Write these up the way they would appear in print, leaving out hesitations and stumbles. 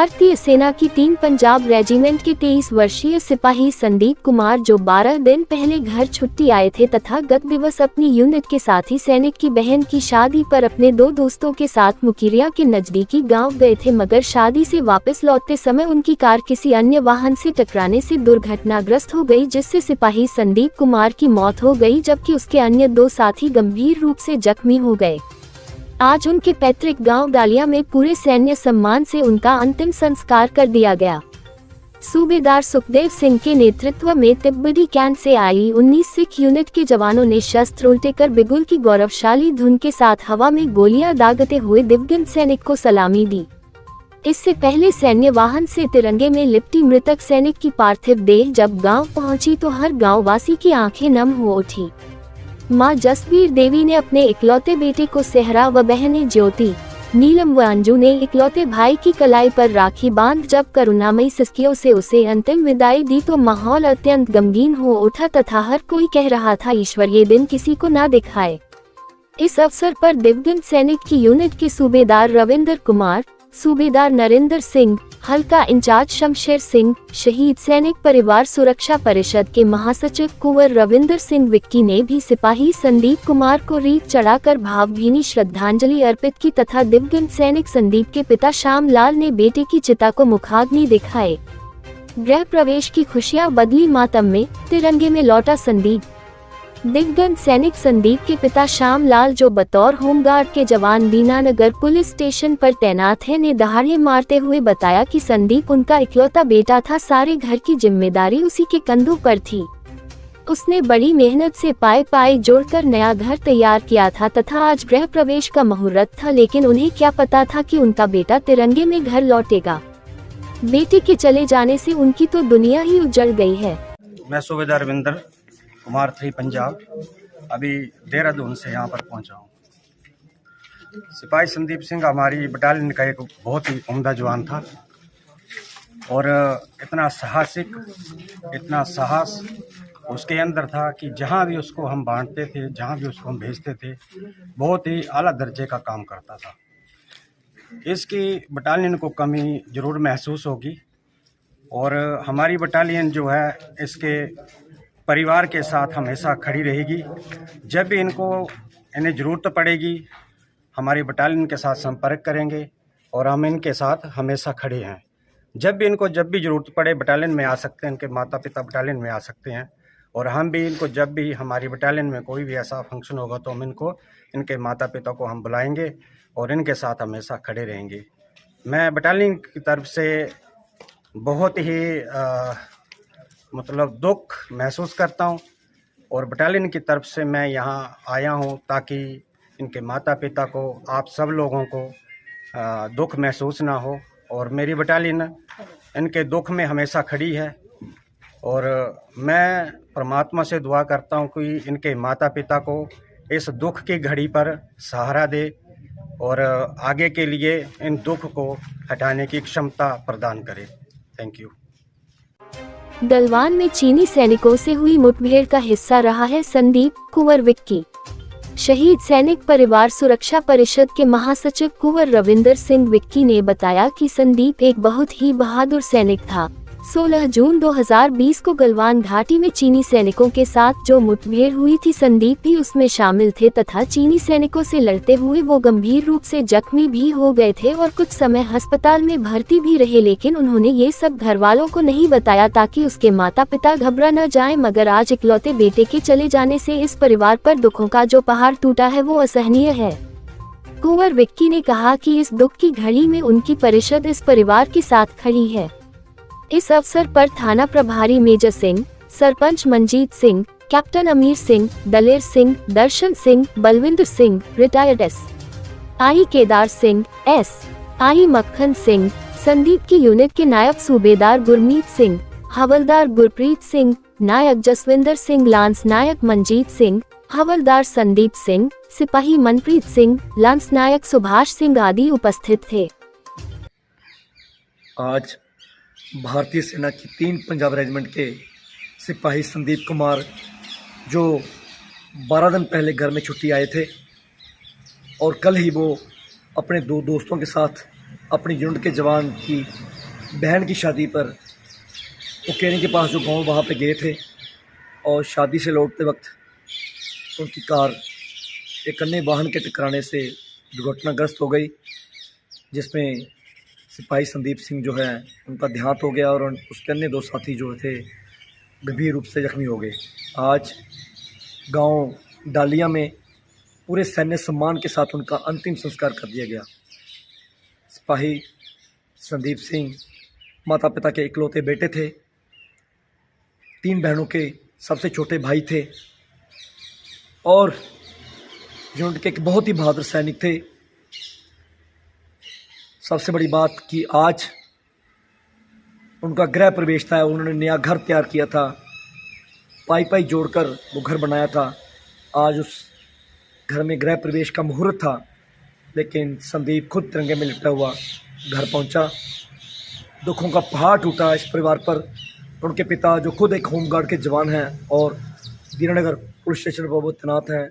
भारतीय सेना की 3 पंजाब रेजिमेंट के 23 वर्षीय सिपाही संदीप कुमार, जो 12 दिन पहले घर छुट्टी आए थे तथा गत दिवस अपनी यूनिट के साथी सैनिक की बहन की शादी पर अपने 2 दोस्तों के साथ मुकेरिया के नजदीकी गांव गए थे, मगर शादी से वापस लौटते समय उनकी कार किसी अन्य वाहन से टकराने से दुर्घटनाग्रस्त हो गई, जिससे सिपाही संदीप कुमार की मौत हो गई, जबकि उसके अन्य 2 साथी गंभीर रूप से जख्मी हो गए। आज उनके पैतृक गांव डालिया में पूरे सैन्य सम्मान से उनका अंतिम संस्कार कर दिया गया। सूबेदार सुखदेव सिंह के नेतृत्व में तिब्बती कैंट से आई 19 सिख यूनिट के जवानों ने शस्त्र उल्टे कर बिगुल की गौरवशाली धुन के साथ हवा में गोलियां दागते हुए दिवंगत सैनिक को सलामी दी। इससे पहले सैन्य वाहन से तिरंगे में लिपटी मृतक सैनिक की पार्थिव देह जब गांव पहुंची तो हर गांव वासी की आंखें नम हो उठी। मां जसबीर देवी ने अपने इकलौते बेटे को सेहरा व बहनें ज्योति, नीलम व अंजू ने इकलौते भाई की कलाई पर राखी बांध जब करुणामयी सिसकियों से उसे अंतिम विदाई दी तो माहौल अत्यंत गमगीन हो उठा तथा हर कोई कह रहा था, ईश्वर ये दिन किसी को ना दिखाए। इस अवसर पर दिवंगत सैनिक की यूनिट के सूबेदार रविंदर कुमार, सूबेदार नरेंद्र सिंह, हल्का इंचार्ज शमशेर सिंह, शहीद सैनिक परिवार सुरक्षा परिषद के महासचिव कुंवर रविंदर सिंह विक्की ने भी सिपाही संदीप कुमार को रीत चढ़ाकर भावभीनी श्रद्धांजलि अर्पित की तथा दिवंगत सैनिक संदीप के पिता श्याम लाल ने बेटे की चिता को मुखाग्नि दिखाए। गृह प्रवेश की खुशियां बदली मातम में, तिरंगे में लौटा संदीप। दिवंगत सैनिक संदीप के पिता श्याम लाल, जो बतौर होमगार्ड के जवान दीनानगर पुलिस स्टेशन पर तैनात हैं, ने दहाड़े मारते हुए बताया कि संदीप उनका इकलौता बेटा था, सारे घर की जिम्मेदारी उसी के कंधों पर थी। उसने बड़ी मेहनत से पाए जोड़कर नया घर तैयार किया था तथा आज गृह प्रवेश का मुहूर्त था, लेकिन उन्हें क्या पता था कि उनका बेटा तिरंगे में घर लौटेगा। बेटे के चले जाने से उनकी तो दुनिया ही उजड़ गई है। मैं सूबेदार रविंदर कुमार 3 पंजाब अभी देहरादून से यहाँ पर पहुँचा हूँ। सिपाही संदीप सिंह हमारी बटालियन का एक बहुत ही उम्दा जवान था और इतना साहसिक, इतना साहस उसके अंदर था कि जहाँ भी उसको हम बांटते थे, जहाँ भी उसको हम भेजते थे, बहुत ही आला दर्जे का काम करता था। इसकी बटालियन को कमी ज़रूर महसूस होगी और हमारी बटालियन जो है इसके परिवार के साथ हमेशा खड़ी रहेगी। जब भी इन्हें ज़रूरत पड़ेगी हमारी बटालियन के साथ संपर्क करेंगे और हम इनके साथ हमेशा खड़े हैं। जब भी ज़रूरत पड़े बटालियन में आ सकते हैं, इनके माता पिता बटालियन में आ सकते हैं और हम भी इनको जब भी हमारी बटालियन में कोई भी ऐसा फंक्शन होगा तो हम इनके माता पिता को हम बुलाएंगे और इनके साथ हमेशा खड़े रहेंगे। मैं बटालियन की तरफ से बहुत ही मतलब दुख महसूस करता हूं और बटालियन की तरफ से मैं यहां आया हूं ताकि इनके माता पिता को, आप सब लोगों को दुख महसूस ना हो और मेरी बटालियन इनके दुख में हमेशा खड़ी है और मैं परमात्मा से दुआ करता हूं कि इनके माता पिता को इस दुख की घड़ी पर सहारा दे और आगे के लिए इन दुख को हटाने की क्षमता प्रदान करे। Thank you. गलवान में चीनी सैनिकों से हुई मुठभेड़ का हिस्सा रहा है संदीप, कुंवर विक्की। शहीद सैनिक परिवार सुरक्षा परिषद के महासचिव कुंवर रविंदर सिंह विक्की ने बताया कि संदीप एक बहुत ही बहादुर सैनिक था। 16 जून 2020 को गलवान घाटी में चीनी सैनिकों के साथ जो मुठभेड़ हुई थी, संदीप भी उसमें शामिल थे तथा चीनी सैनिकों से लड़ते हुए वो गंभीर रूप से जख्मी भी हो गए थे और कुछ समय अस्पताल में भर्ती भी रहे, लेकिन उन्होंने ये सब घर वालों को नहीं बताया ताकि उसके माता पिता घबरा न जाएं। मगर आज इकलौते बेटे के चले जाने से इस परिवार पर दुखों का जो पहाड़ टूटा है वो असहनीय है। कुंवर विक्की ने कहा कि इस दुख की घड़ी में उनकी परिषद इस परिवार के साथ खड़ी है। इस अवसर पर थाना प्रभारी Major Singh, sarpanch Manjeet Singh, captain Amir Singh, Daler Singh, Darshan Singh, Balwinder Singh, retired SI. Kedar Singh, SI. Makhan Singh, Sandeep की यूनिट के नायब सूबेदार गुरमीत सिंह, हवलदार गुरप्रीत सिंह, नायक जसविंदर सिंह, लांस नायक मंजीत सिंह, हवलदार संदीप सिंह, सिपाही मनप्रीत सिंह, लांस नायक सुभाष सिंह आदि उपस्थित थे। आज भारतीय सेना की 3 पंजाब रेजिमेंट के सिपाही संदीप कुमार, जो 12 दिन पहले घर में छुट्टी आए थे और कल ही वो अपने 2 दोस्तों के साथ अपनी यूनिट के जवान की बहन की शादी पर उकेरी के पास जो गांव वहाँ पे गए थे और शादी से लौटते वक्त उनकी कार एक अन्य वाहन के टकराने से दुर्घटनाग्रस्त हो गई, जिसमें सिपाही संदीप सिंह जो है उनका देहांत हो गया और उसके अन्य 2 साथी जो थे गंभीर रूप से जख्मी हो गए। आज गांव डालिया में पूरे सैन्य सम्मान के साथ उनका अंतिम संस्कार कर दिया गया। सिपाही संदीप सिंह माता पिता के इकलौते बेटे थे, 3 बहनों के सबसे छोटे भाई थे और यूनिट के एक बहुत ही बहादुर सैनिक थे। सबसे बड़ी बात कि आज उनका गृह प्रवेश था, उन्होंने नया घर तैयार किया था, पाई जोड़कर वो घर बनाया था। आज उस घर में गृह प्रवेश का मुहूर्त था, लेकिन संदीप खुद तिरंगे में लिपटा हुआ घर पहुंचा। दुखों का पहाड़ टूटा इस परिवार पर। उनके पिता जो खुद एक होमगार्ड के जवान हैं और दीनानगर पुलिस स्टेशन पर वो तैनात हैं,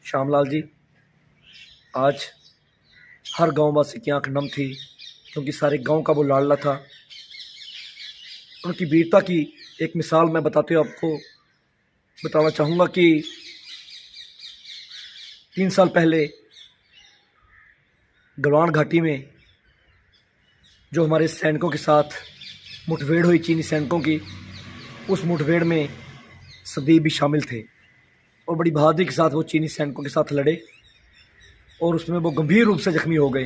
श्यामलाल जी, आज हर गांववासी की आंख नम थी, क्योंकि सारे गांव का वो लाडला था। उनकी वीरता की एक मिसाल मैं बताते हुए आपको बताना चाहूँगा कि 3 साल पहले गलवान घाटी में जो हमारे सैनिकों के साथ मुठभेड़ हुई, चीनी सैनिकों की, उस मुठभेड़ में संदीप भी शामिल थे और बड़ी बहादुरी के साथ वो चीनी सैनिकों के साथ लड़े और उसमें वो गंभीर रूप से जख्मी हो गए।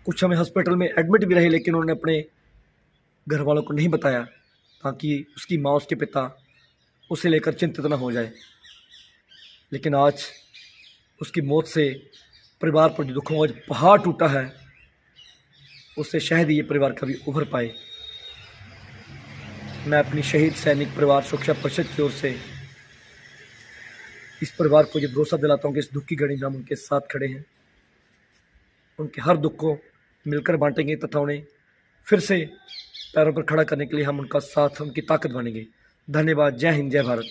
कुछ समय हॉस्पिटल में एडमिट भी रहे, लेकिन उन्होंने अपने घर वालों को नहीं बताया ताकि उसकी माँ, उसके पिता उसे लेकर चिंतित न हो जाए। लेकिन आज उसकी मौत से परिवार पर जो दुखों का पहाड़ टूटा है, उससे शायद ये परिवार कभी उभर पाए। मैं अपनी शहीद सैनिक परिवार सुरक्षा परिषद की ओर से इस परिवार को ये भरोसा दिलाता हूँ कि इस दुख की घड़ी में हम उनके साथ खड़े हैं। उनके हर दुख को मिलकर बांटेंगे तथा उन्हें फिर से पैरों पर खड़ा करने के लिए हम उनका साथ, उनकी ताकत बनेंगे। धन्यवाद। जय हिंद, जय भारत।